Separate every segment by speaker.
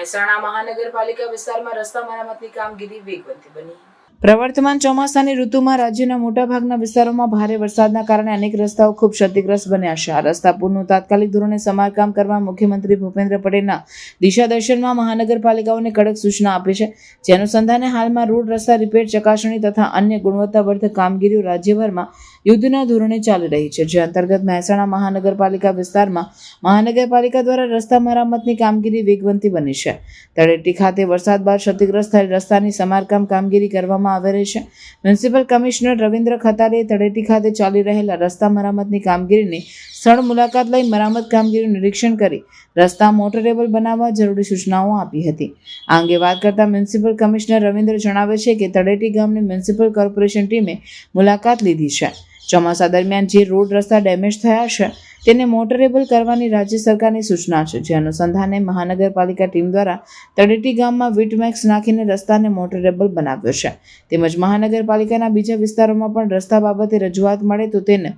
Speaker 1: મહેસાણા મહાનગરપાલિકા વિસ્તારમાં રસ્તા મરામતની કામગીરી વેગવંતી બની। પ્રવર્તમાન ચોમાસાની ઋતુમાં રાજ્યના મોટાભાગના વિસ્તારોમાં ભારે વરસાદના કારણે અનેક રસ્તાઓ ખૂબ ક્ષતિગ્રસ્ત બન્યા છે। આ રસ્તા પુલનું તાત્કાલિક ધોરણે સમારકામ કરવા મુખ્યમંત્રી ભૂપેન્દ્ર પટેલના દિશા દર્શનમાં મહાનગરપાલિકાઓને કડક સૂચના આપી છે। જે અનુસંધાને હાલમાં રોડ રસ્તા રિપેર ચકાસણી તથા અન્ય ગુણવત્તાવર્ધક કામગીરીઓ રાજ્યભરમાં યુદ્ધના ધોરણે ચાલી રહી છે। જે અંતર્ગત મહેસાણા મહાનગરપાલિકા વિસ્તારમાં મહાનગરપાલિકા દ્વારા રસ્તા મરામતની કામગીરી વેગવંતી બની છે। તળેટી ખાતે વરસાદ બાદ ક્ષતિગ્રસ્ત થયેલ રસ્તાની સમારકામ કામગીરી કરવામાં આવી રહી છે। મ્યુનિસિપલ કમિશનર રવિન્દ્ર ખતારીએ તળેટી ખાતે ચાલી રહેલા રસ્તા મરામતની કામગીરીની સ્થળ મુલાકાત લઈ મરામત કામગીરીનું નિરીક્ષણ કરી રસ્તા મોટરેબલ બનાવવા જરૂરી સૂચનાઓ આપી હતી। આ અંગે વાત કરતા મ્યુનિસિપલ કમિશનર રવિન્દ્ર જણાવે છે કે તળેટી ગામની મ્યુનિસિપલ કોર્પોરેશન ટીમે મુલાકાત લીધી છે। ચોમાસા દરમિયાન જે રોડ રસ્તા ડેમેજ થયા છે તેને મોટરેબલ કરવાની રાજ્ય સરકારની સૂચના છે। જે અનુસંધાને મહાનગરપાલિકા ટીમ દ્વારા તળેટી ગામમાં વીટમેક્સ નાખીને રસ્તાને મોટરેબલ બનાવ્યો છે। તેમજ મહાનગરપાલિકાના બીજા વિસ્તારોમાં પણ રસ્તા બાબતે રજૂઆત મળે તો તેનો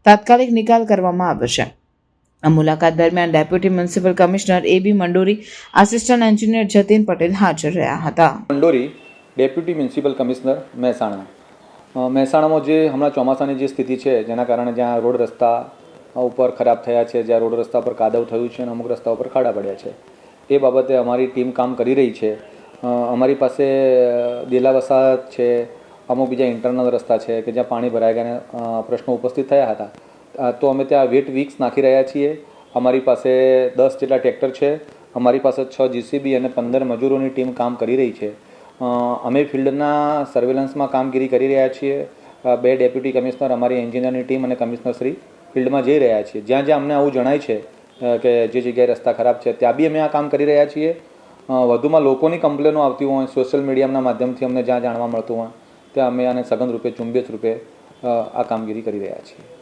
Speaker 1: તાત્કાલિક નિકાલ કરવામાં આવ્યો છે। આ મુલાકાત દરમિયાન deputy municipal commissioner AB Mandori, assistant engineer Jatin Patel હાજર રહ્યા હતા।
Speaker 2: Mandori, deputy municipal commissioner Mehsana. મહેસાણામાં જે હમણાં ચોમાસાની જે સ્થિતિ છે જેના કારણે જ્યાં રોડ રસ્તા ઉપર ખરાબ થયા છે, જ્યાં રોડ રસ્તા પર કાદવ થયું છે અને અમુક રસ્તા ઉપર ખાડા પડ્યા છે, એ બાબતે અમારી ટીમ કામ કરી રહી છે। અમારી પાસે દેલા વસાહત છે, અમુક બીજા ઇન્ટરનલ રસ્તા છે કે જ્યાં પાણી ભરાઈ ગયા પ્રશ્નો ઉપસ્થિત થયા હતા, તો અમે ત્યાં વેટ વિક્સ નાખી રહ્યા છીએ। અમારી પાસે 10 જેટલા ટ્રેક્ટર છે, અમારી પાસે 6 JCB અને 15 મજૂરોની ટીમ કામ કરી રહી છે। અમે ફિલ્ડના સર્વેલન્સમાં કામગીરી કરી રહ્યા છીએ। 2 ડેપ્યુટી કમિશનર, અમારી એન્જિનિયરની ટીમ અને કમિશનર શ્રી ફિલ્ડમાં જઈ રહ્યા છીએ। જ્યાં જ્યાં અમને આવું જણાય છે કે જે જગ્યાએ રસ્તા ખરાબ છે ત્યાં બી અમે આ કામ કરી રહ્યા છીએ। વધુમાં લોકોની કમ્પ્લેનો આવતી હોય, સોશિયલ મીડિયાના માધ્યમથી અમને જ્યાં જાણવા મળતું હોય ત્યાં અમે આને સઘન રૂપે ઝુંબેશ રૂપે આ કામગીરી કરી રહ્યા છીએ।